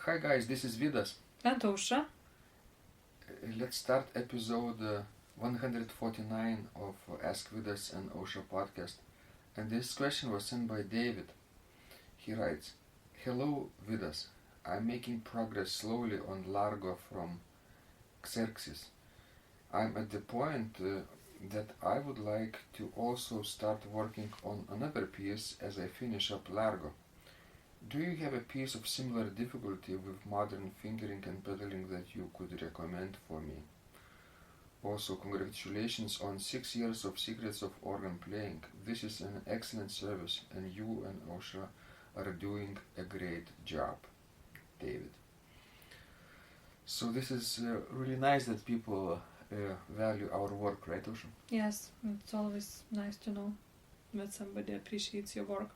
Hi guys, this is Vidas. And Ausra. Let's start episode 149 of Ask Vidas and Ausra podcast. And this question was sent by David. He writes, "Hello Vidas, I'm making progress slowly on Largo from Xerxes. I'm at the point that I would like to also start working on another piece as I finish up Largo. Do you have a piece of similar difficulty with modern fingering and pedaling that you could recommend for me? Also, congratulations on 6 years of Secrets of Organ Playing. This is an excellent service and you and Ausra are doing a great job. David." So this is really nice that people value our work, right, Ausra? Yes, it's always nice to know that somebody appreciates your work.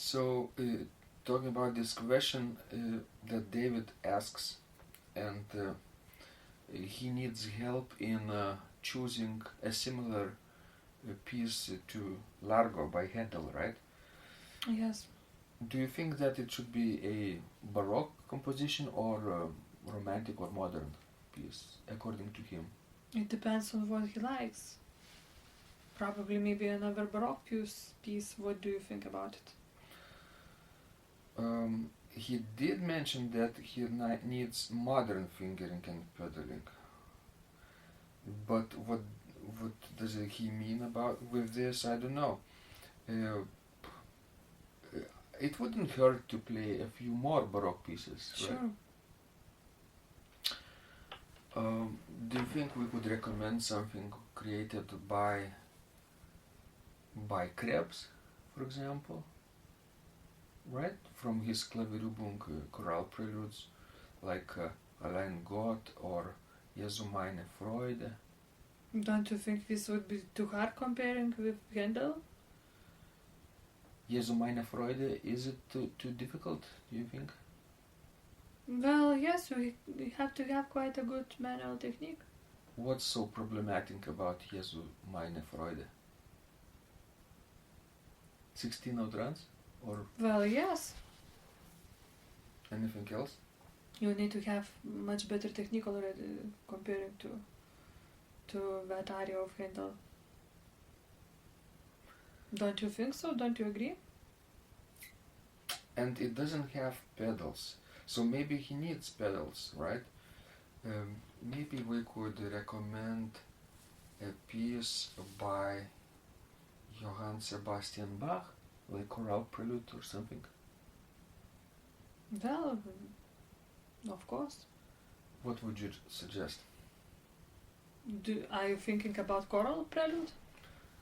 So, talking about this question that David asks, and he needs help in choosing a similar piece to Largo by Handel, right? Yes. Do you think that it should be a Baroque composition or a romantic or modern piece, according to him? It depends on what he likes. Probably maybe another Baroque piece. What do you think about it? He did mention that he needs modern fingering and pedaling. But what does he mean about with this? I don't know. It wouldn't hurt to play a few more Baroque pieces, right? Sure. Do you think we could recommend something created by Krebs, for example? Right? From his Klavierübung chorale preludes, like Allein Gott or Jesu meine Freude. Don't you think this would be too hard comparing with Handel? Jesu meine Freude, is it too difficult, do you think? Well, yes, we have to have quite a good manual technique. What's so problematic about Jesu meine Freude? 16 note runs? Or Well, yes. anything else? You need to have much better technique already comparing to that aria of Handel. Don't you think so? Don't you agree? And it doesn't have pedals, so maybe he needs pedals, right? Maybe we could recommend a piece by Johann Sebastian Bach, like chorale prelude or something. Well, of course. What would you suggest? Are you thinking about choral prelude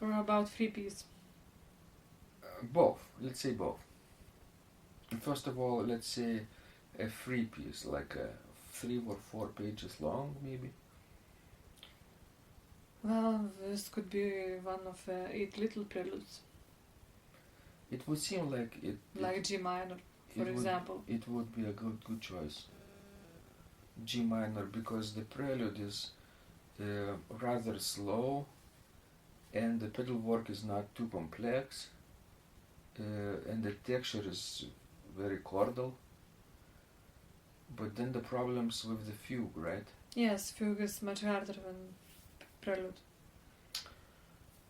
or about free piece? Both. Let's say both. First of all, let's say a free piece, like 3 or 4 pages long, maybe. Well, this could be one of the 8 little preludes, It would seem like it. like G minor, for example. It would be a good choice. G minor, because the prelude is rather slow, and the pedal work is not too complex, and the texture is very chordal. But then the problems with the fugue, right? Yes, fugue is much harder than prelude.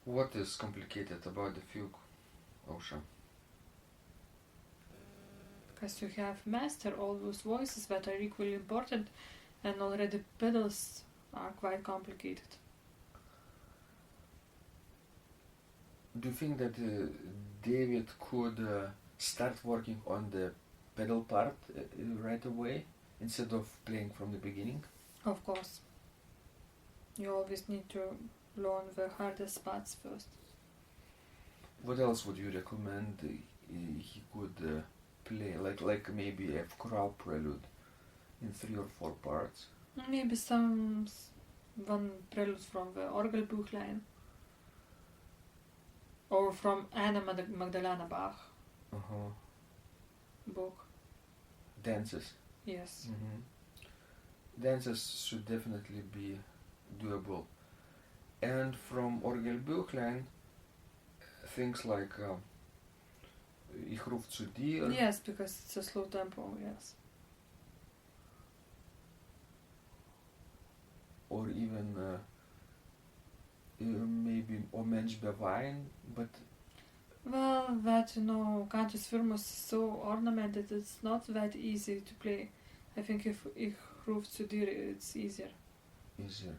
What is complicated about the fugue, Ausra? Because you have master all those voices that are equally important, and already pedals are quite complicated. Do you think that David could start working on the pedal part right away instead of playing from the beginning? Of course. You always need to learn the hardest spots first. What else would you recommend he could play? Like maybe a chorale prelude in 3 or 4 parts? Maybe one prelude from the Orgelbuchlein, or from Anna Magdalena Bach book. Dances. Yes. Dances should definitely be doable. And from Orgelbuchlein, things like Ich ruf zu dir. Yes, because it's a slow tempo, yes. Or even maybe O Mensch bewein, but Well, that, Cantus Firmus is so ornamented, it's not that easy to play. I think if Ich ruf zu dir, it's easier. easier.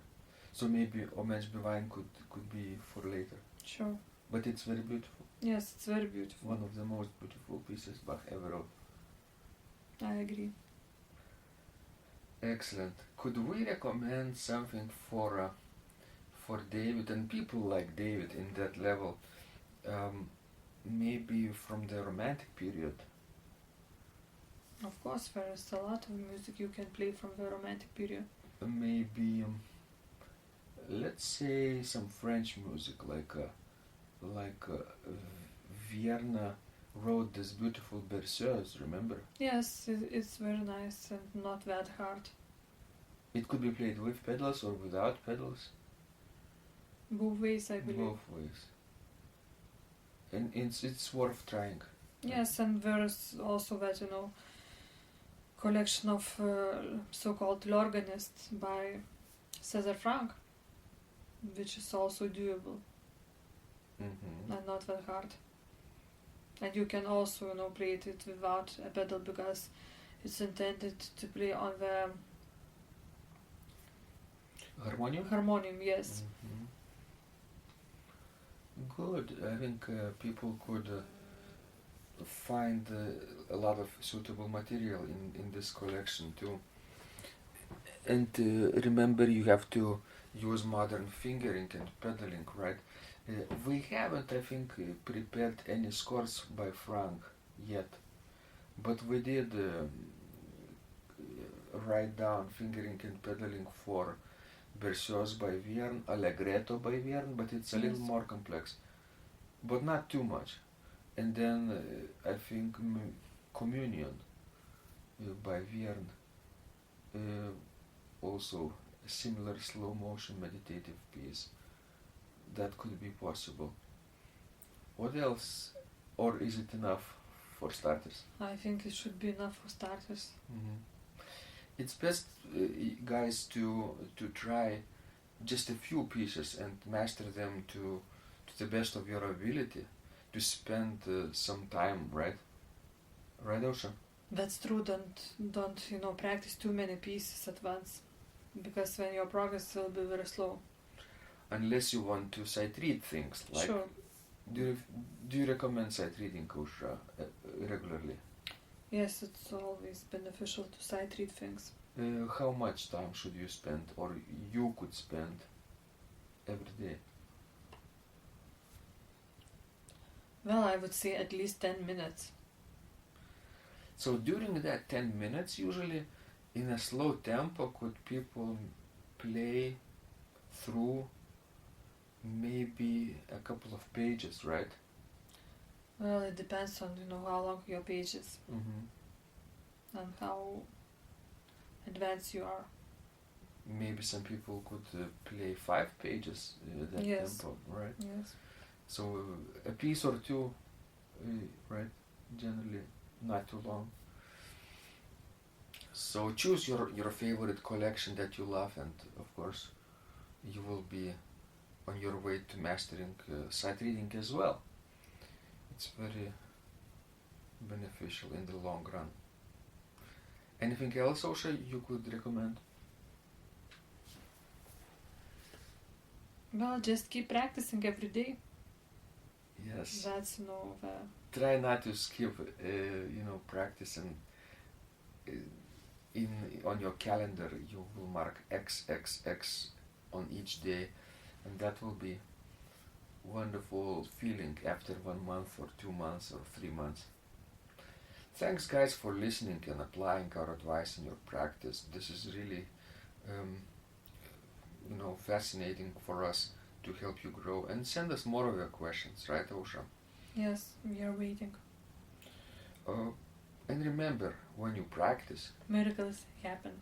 So maybe O Mensch bewein could be for later. Sure. But it's very beautiful. Yes, it's very beautiful. One of the most beautiful pieces Bach ever wrote. I agree. Excellent. Could we recommend something for David and people like David in that level? Maybe from the Romantic period. Of course, there is a lot of music you can play from the Romantic period. Maybe let's say some French music, like Vienna wrote this beautiful berceuse. Remember? Yes, it's very nice and not that hard. It could be played with pedals or without pedals. Both ways, I believe. Both ways. And it's worth trying. Yes, and there is also that, collection of so-called L'Organist by César Franck, which is also doable Mm-hmm. and not that hard. And you can also, play it without a pedal because it's intended to play on the Harmonium? harmonium, yes. Mm-hmm. Good. I think people could find a lot of suitable material in this collection too. And remember, you have to use modern fingering and pedaling, right? We haven't, I think, prepared any scores by Frank yet, but we did write down fingering and pedaling for Berceuse by Vierne, Allegretto by Vierne, but it's a little Yes. more complex, but not too much. And then I think Communion by Vierne, also a similar slow motion meditative piece. That could be possible. What else? Or is it enough for starters? I think it should be enough for starters. Mm-hmm. It's best, guys, to try just a few pieces and master them to the best of your ability. To spend some time, right? Right, Osha? That's true. Don't practice too many pieces at once, because then your progress will be very slow. Unless you want to sight read things. Like, Sure. do you recommend sight reading, Osha, regularly? Yes, it's always beneficial to sight read things. How much time should you spend, or you could spend every day? Well, I would say at least 10 minutes. So during that 10 minutes, usually in a slow tempo, could people play through maybe a couple of pages, right? Well, it depends on how long your page is Mm-hmm. and how advanced you are. Maybe some people could play 5 pages that Yes. tempo, right? Yes. So a piece or two, right? Generally not too long. So choose your favorite collection that you love, and of course you will be on your way to mastering sight reading as well. It's very beneficial in the long run. Anything else, Osha, you could recommend? Well, just keep practicing every day. Yes. That's the Try not to skip, practice, and on your calendar you will mark XXX on each day, and that will be wonderful feeling after 1 month or 2 months or 3 months. Thanks, guys, for listening and applying our advice in your practice. This is really fascinating for us to help you grow, and send us more of your questions, right, Osha? Yes, we are waiting. And remember, when you practice, Miracles happen.